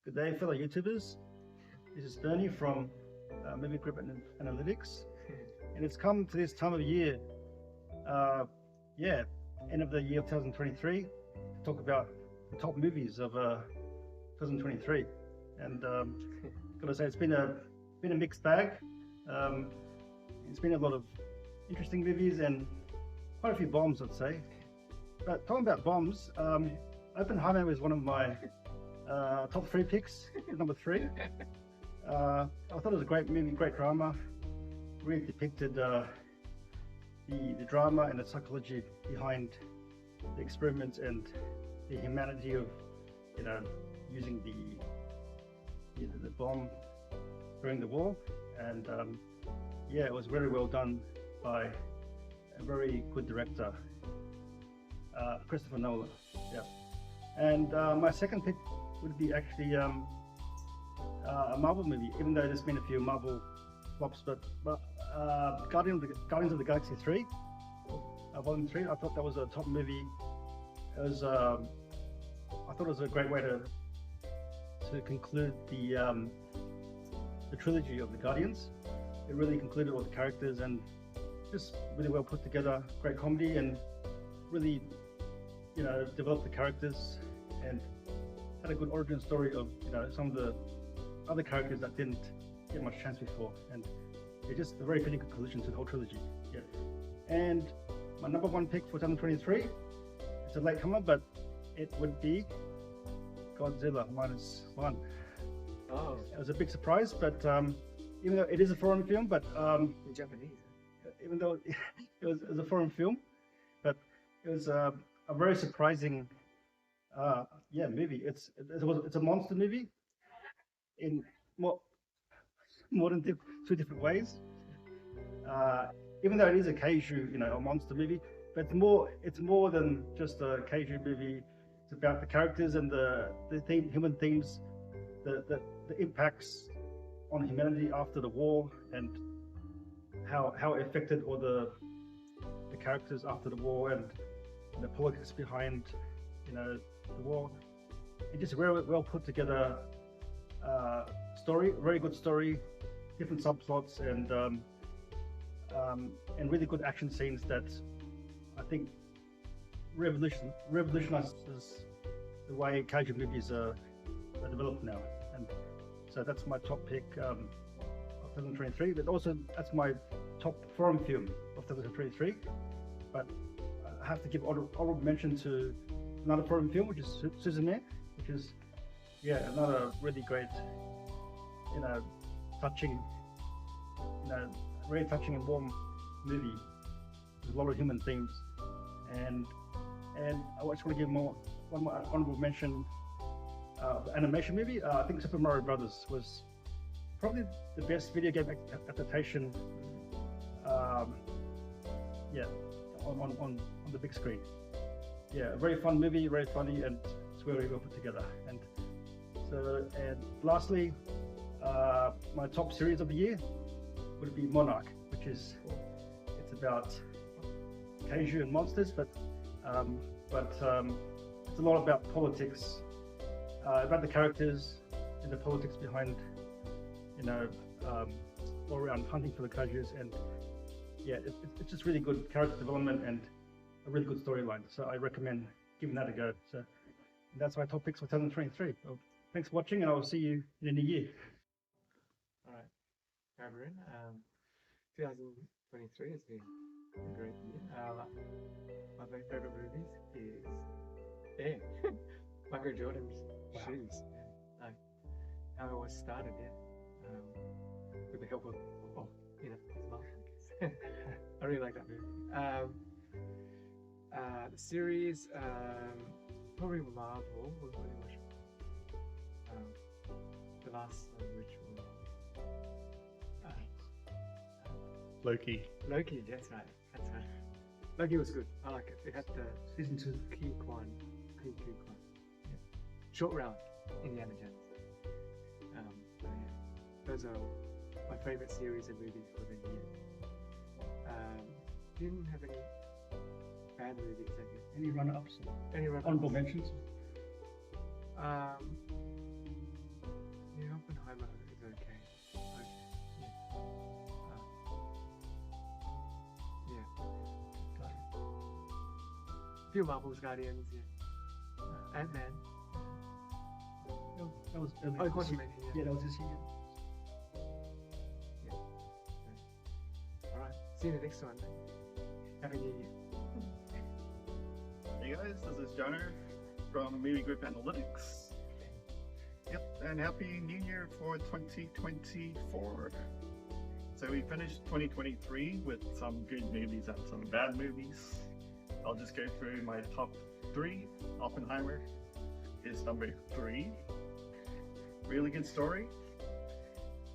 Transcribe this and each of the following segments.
Good day, fellow YouTubers. This is Bernie from Movie Group Analytics, and it's come to this time of year, uh, yeah, end of the year of 2023, to talk about the top movies of 2023. And gotta say, it's been a mixed bag. Um, it's been a lot of interesting movies and quite a few bombs, I'd say. But talking about bombs, Oppenheimer was one of my top three picks, number three. I thought it was a great movie, great drama. Really depicted the drama and the psychology behind the experiments and the humanity of, you know, using the bomb during the war. And yeah, it was very well done by a very good director, Christopher Nolan. Yeah. And my second pick would be actually a Marvel movie, even though there's been a few Marvel flops, but Guardians of the Galaxy 3, Volume 3, I thought that was a top movie. It was, I thought it was a great way to conclude the trilogy of the Guardians. It really concluded all the characters and just really well put together, great comedy, and really, you know, developed the characters and had a good origin story of, you know, some of the other characters that didn't get much chance before, and it's just a very fitting conclusion to the whole trilogy. Yeah. And my number one pick for 2023, it's a late comer, but it would be Godzilla Minus One. Oh, It was a big surprise, but even though it is a foreign film, but in Japanese. even though it was a foreign film, but it was a very surprising yeah, movie. It's a monster movie in more than two different ways. Even though it is a kaiju, you know, a monster movie, but it's more than just a kaiju movie. It's about the characters and the human themes, the impacts on humanity after the war, and how it affected all the characters after the war, and the politics behind, you know, the war. It's just a very well put together story, very good story, different subplots, and really good action scenes that I think revolutionizes the way kaiju movies are developed now. And so that's my top pick of 2023. But also that's my top foreign film of 2023. But I have to give honorable mention to another foreign film, which is Suzume, which is, yeah, another really great, you know, touching, you know, very touching and warm movie with a lot of human themes. And I just want to give one more honorable mention. The animation movie, I think Super Mario Brothers was probably the best video game adaptation. Yeah, on the big screen. Yeah, a very fun movie, very funny, and it's very well put together. And so, and lastly, my top series of the year would be Monarch, which is, it's about kaiju and monsters, but it's a lot about politics, about the characters and the politics behind, you know, all around hunting for the kaijus. And yeah, it's just really good character development and a really good storyline. So I recommend giving that a go. So that's my top picks for 2023. Well, thanks for watching, and I will see you in the new year. All right, everyone. 2023 has been a great year. My favorite movies is Michael Jordan's shoes. Like how it was started, with the help of you know, his mom, I guess. I really like that movie. The series, probably Marvel. What did we watch? The last one, which was Loki. Loki. That's right. Loki was good. I like it. It had the Season 2. King Kwan. Yeah. Short Round, Indiana Jones. So yeah, those are my favorite series of movies for the year. Didn't have any bad movies, I guess. Any runner-ups? Any reference? Honorable mentions? Oppenheimer is okay. Like, yeah. Few Marvel's Guardians, yeah. Ant-Man. That was early Oh, this Quantum year. Mania, Yeah, that was this year. Alright, see you in the next one. Happy New Year. Hey guys, this is Jono from Movie Group Analytics. Yep, and Happy New Year for 2024. So we finished 2023 with some good movies and some bad movies. I'll just go through my top 3. Oppenheimer is number 3. Really good story.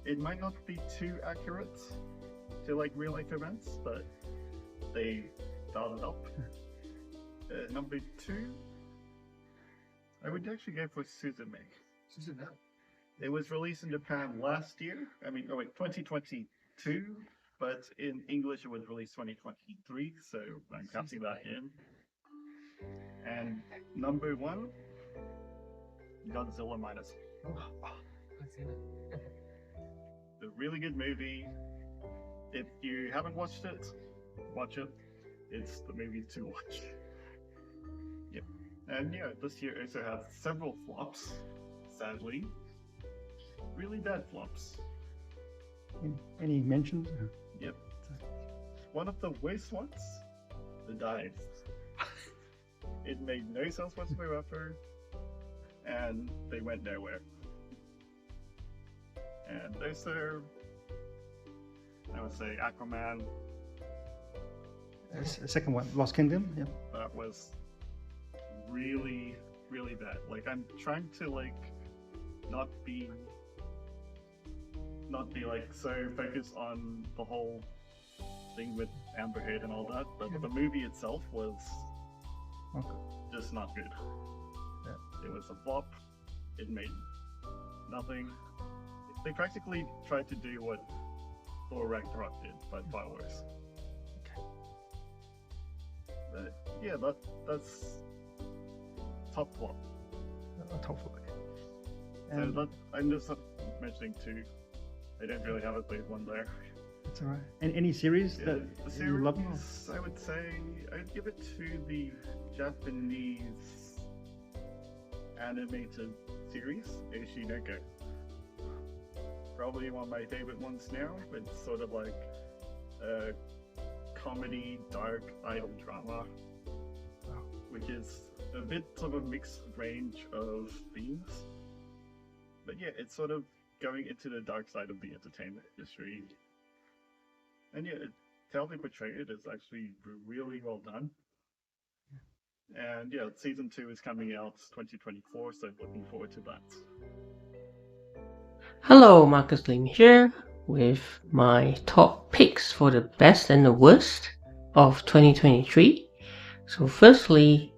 It might not be too accurate to like real life events, but they dialed it up. Number 2, I would actually go for Suzume. Suzume. It was released in Japan last year. 2022, but in English it was released 2023, so I'm counting that in. And number 1, Godzilla Minus. I've seen it. A really good movie. If you haven't watched it, watch it. It's the movie to watch. Yep. And yeah, this year also has several flops, sadly. Really bad flops. Any mentions? Yep. One of the worst ones, The Dive. It made no sense whatsoever, and they went nowhere. And also, I would say Aquaman, The second one, Lost Kingdom. Yeah. that was really, really bad. Like, I'm trying to like not be like so focused on the whole thing with Amber Heard and all that, but the movie itself was Okay. just not good. Yeah. It was a flop. It made nothing. They practically tried to do what Thor Ragnarok did, but far worse. But yeah, that's top flop. Top four. So that, I'm just mentioning 2. I don't really have a third one there. That's alright. And any series Yeah, that the you love? series, I would say, I'd give it to the Japanese animated series, Oshinoko. Probably one of my favorite ones now. It's sort of like a comedy, dark, idol drama, which is a bit of a mixed range of themes. But yeah, it's sort of going into the dark side of the entertainment industry. And yeah, how they portray it is actually really well done. And yeah, season 2 is coming out 2024, so looking forward to that. Hello, Marcus Lim here with my top picks for the best and the worst of 2023. So firstly,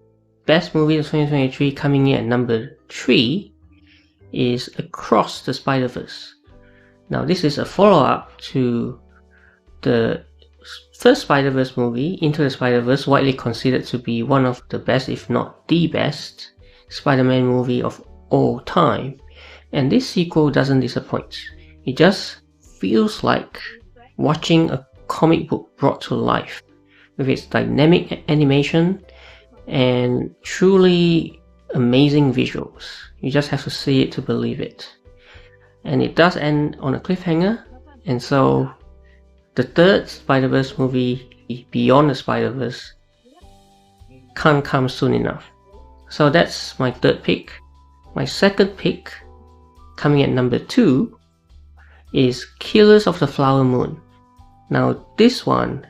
best movie of 2023 coming in at number 3 is Across the Spider-Verse. Now this is a follow-up to the first Spider-Verse movie, Into the Spider-Verse, widely considered to be one of the best, if not the best, Spider-Man movie of all time. And this sequel doesn't disappoint. It just feels like watching a comic book brought to life, with its dynamic animation and truly amazing visuals. You just have to see it to believe it. And it does end on a cliffhanger, and so the third Spider-Verse movie, Beyond the Spider-Verse, can't come soon enough. So that's my third pick. My second pick, coming at number 2, is Killers of the Flower Moon. Now this one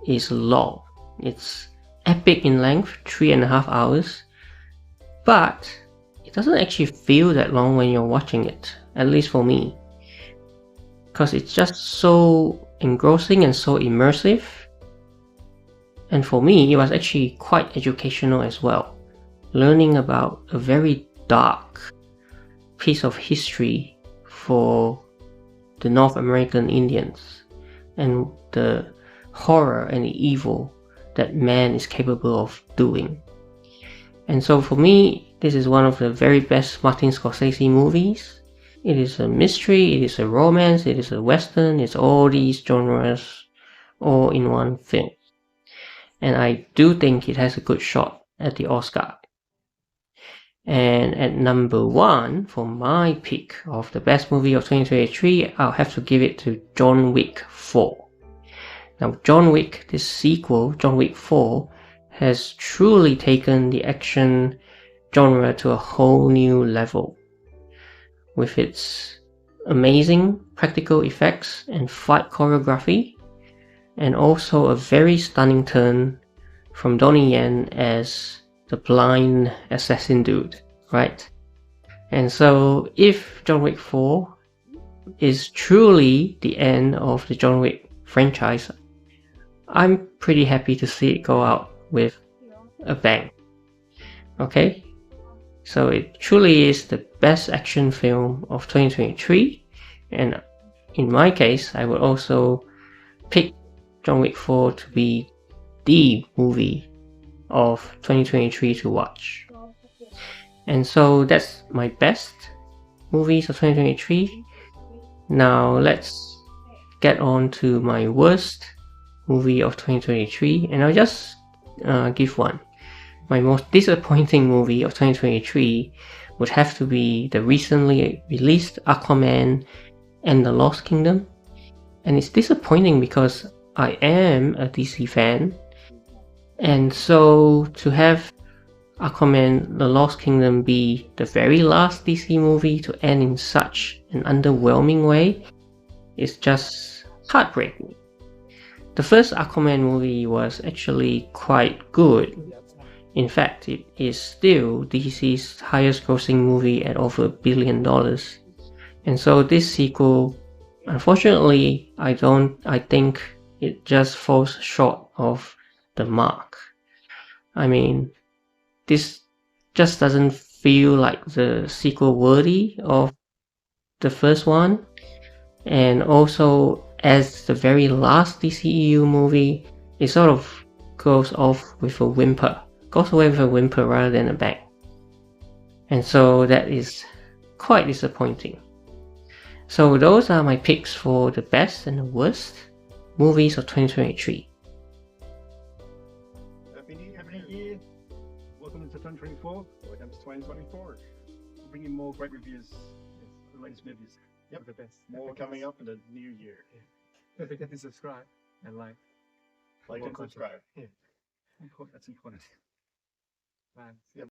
is long. It's epic in length, 3.5 hours, but it doesn't actually feel that long when you're watching it, at least for me, because it's just so engrossing and so immersive. And for me, it was actually quite educational as well, learning about a very dark piece of history for the North American Indians and the horror and the evil that man is capable of doing. And so for me, this is one of the very best Martin Scorsese movies, It is a mystery, it is a romance, it is a western, it's all these genres all in one film. And I do think it has a good shot at the Oscar. And at number 1 for my pick of the best movie of 2023, I'll have to give it to John Wick 4. Now, John Wick, this sequel, John Wick 4, has truly taken the action genre to a whole new level. With its amazing practical effects and fight choreography, and also a very stunning turn from Donnie Yen as the blind assassin dude, right? And so if John Wick 4 is truly the end of the John Wick franchise, I'm pretty happy to see it go out with a bang. Okay? So it truly is the best action film of 2023, and in my case, I would also pick John Wick 4 to be the movie of 2023 to watch. And so that's my best movies of 2023. Now let's get on to my worst movie of 2023, and I'll just give one. My most disappointing movie of 2023 would have to be the recently released Aquaman and the Lost Kingdom. And it's disappointing because I am a DC fan, and so to have Aquaman the Lost Kingdom be the very last DC movie to end in such an underwhelming way is just heartbreaking. The first Aquaman movie was actually quite good. In fact, it is still DC's highest grossing movie at over $1 billion. And so this sequel, unfortunately, I think it just falls short of the mark. I mean, this just doesn't feel like the sequel worthy of the first one. And also, as the very last DCEU movie, it sort of goes off with a whimper. Goes away with a whimper rather than a bang. And so that is quite disappointing. So those are my picks for the best and the worst movies of 2023. Happy New Year. Happy New Year. Welcome to 2024. Welcome to 2024. We'll bring you more great reviews of the latest movies. Yep, the best. More coming up in the new year. Don't forget to subscribe and like. Like More and content. subscribe. Yeah. That's important. Bye. See you.